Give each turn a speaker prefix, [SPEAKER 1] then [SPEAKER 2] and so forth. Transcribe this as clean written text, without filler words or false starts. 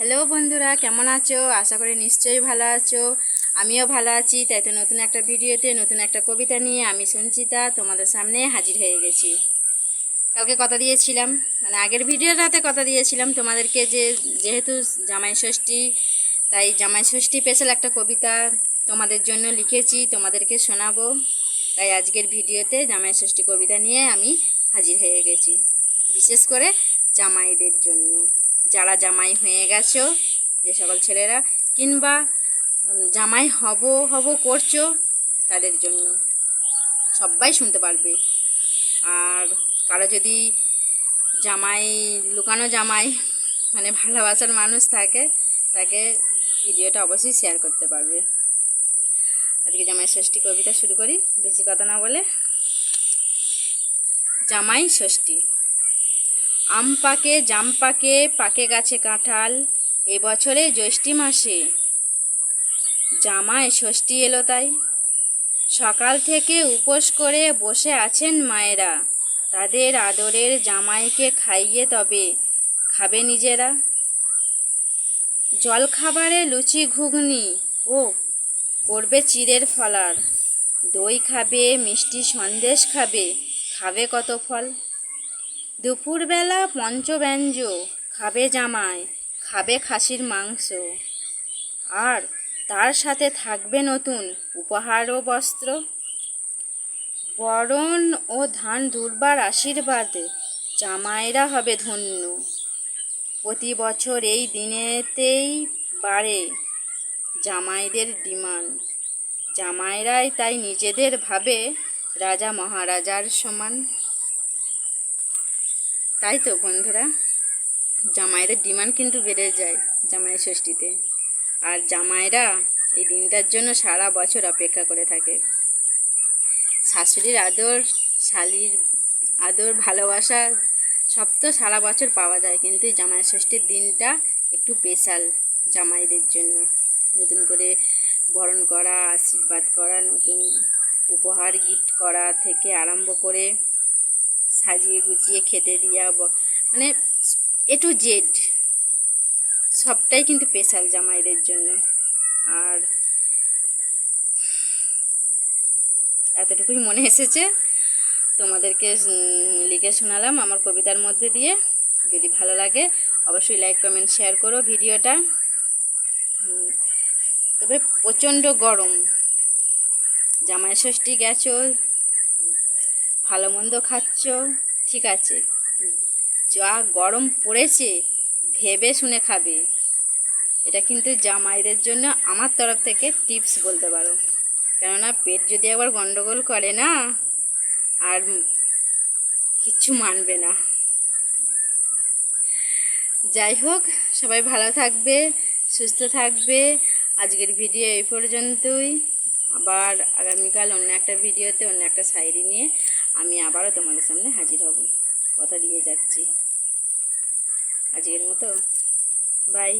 [SPEAKER 1] Hello বন্ধুরা, কেমন আছো? আশা করি নিশ্চয়ই ভালো আছো। আমিও ভালো আছি। তাই তো নতুন একটা ভিডিওতে নতুন একটা কবিতা নিয়ে আমি সঞ্চিতা তোমাদের সামনে হাজির হয়ে গেছি। কালকে কথা দিয়েছিলাম, মানে আগের ভিডিওটাতে কথা দিয়েছিলাম তোমাদেরকে যে যেহেতু জামাই ষষ্ঠী, তাই জামাই ষষ্ঠী স্পেশাল একটা কবিতা তোমাদের জন্য লিখেছি, তোমাদেরকে শোনাবো। তাই আজকের ভিডিওতে জামাই ষষ্ঠী কবিতা নিয়ে আমি হাজির হয়ে গেছি, বিশেষ করে জামাইদের জন্য। যারা জামাই হয়ে গেছো, যে সকল ছেলেরা কিংবা জামাই হব করছো, তাদের জন্য সবাই শুনতে পারবে। আর কারো যদি জামাই লুকানো জামাই মানে ভালোবাসার মানুষ থাকে, তাকে ভিডিওটা অবশ্যই শেয়ার করতে পারবে। আজকে জামাই ষষ্ঠী কবিতা শুরু করি, বেশি কথা না বলে। জামাই ষষ্ঠী। আম পাকে জাম পাকে, পাকে গাছে কাঁঠাল, এবছরে জ্যৈষ্ঠী মাসে জামাই ষষ্ঠী এলো তাই। সকাল থেকে উপোস করে বসে আছেন মায়েরা, তাদের আদরের জামাইকে খাইয়ে তবে খাবে নিজেরা। জল খাবারে লুচি ঘুগনি ও করবে চিড়ের ফলার, দই খাবে, মিষ্টি সন্দেশ খাবে, খাবে কত ফল। দুপুরবেলা পঞ্চব্যঞ্জ খাবে জামাই, খাবে খাসির মাংস, আর তার সাথে থাকবে নতুন উপহার ও বস্ত্র। বরণ ও ধান দুর্বার আশীর্বাদে জামাইরা হবে ধন্য, প্রতি বছর এই দিনেতেই বাড়ে জামাইদের ডিমান্ড। জামাইরাই তাই নিজেদের ভাবে রাজা মহারাজার সমান। তাই তো বন্ধুরা, জামাইদের ডিমান্ড কিন্তু বেড়ে যায় জামাই ষষ্ঠীতে। আর জামাইরা এই দিনটার জন্য সারা বছর অপেক্ষা করে থাকে। শাশুড়ির আদর, শালির আদর, ভালোবাসা সব তো সারা বছর পাওয়া যায়, কিন্তু এই জামাই ষষ্ঠীর দিনটা একটু স্পেশাল জামাইদের জন্য। নতুন করে বরণ করা, আশীর্বাদ করা, নতুন উপহার গিফট করা থেকে আরম্ভ করে সাজিয়ে গুছিয়ে খেতে দিয়া, মানে এ টু জেড সবটাই কিন্তু স্পেশাল জামাইদের জন্য। আর এতটুকুই মনে এসেছে, তোমাদেরকে লিখে শোনালাম আমার কবিতার মধ্যে দিয়ে। যদি ভালো লাগে অবশ্যই লাইক কমেন্ট শেয়ার করো ভিডিওটা। তবে প্রচণ্ড গরম, জামাই ষষ্ঠী গেছো, ভালো মন্দ খাচ্ছ, ঠিক আছে, যা গরম পড়েছে ভেবে শুনে খাবে। এটা কিন্তু জামাইদের জন্য আমার তরফ থেকে টিপস বলতে পারো। কেননা পেট যদি একবার গন্ডগোল করে না, আর কিচ্ছু মানবে না। যাই হোক, সবাই ভালো থাকবে, সুস্থ থাকবে। আজকের ভিডিও এই পর্যন্তই। আবার আগামীকাল অন্য একটা ভিডিওতে অন্য একটা শায়রি নিয়ে আমি আবারও তোমাদের সামনে হাজির হব, কথা দিয়ে যাচ্ছি। আজকের মতো বাই।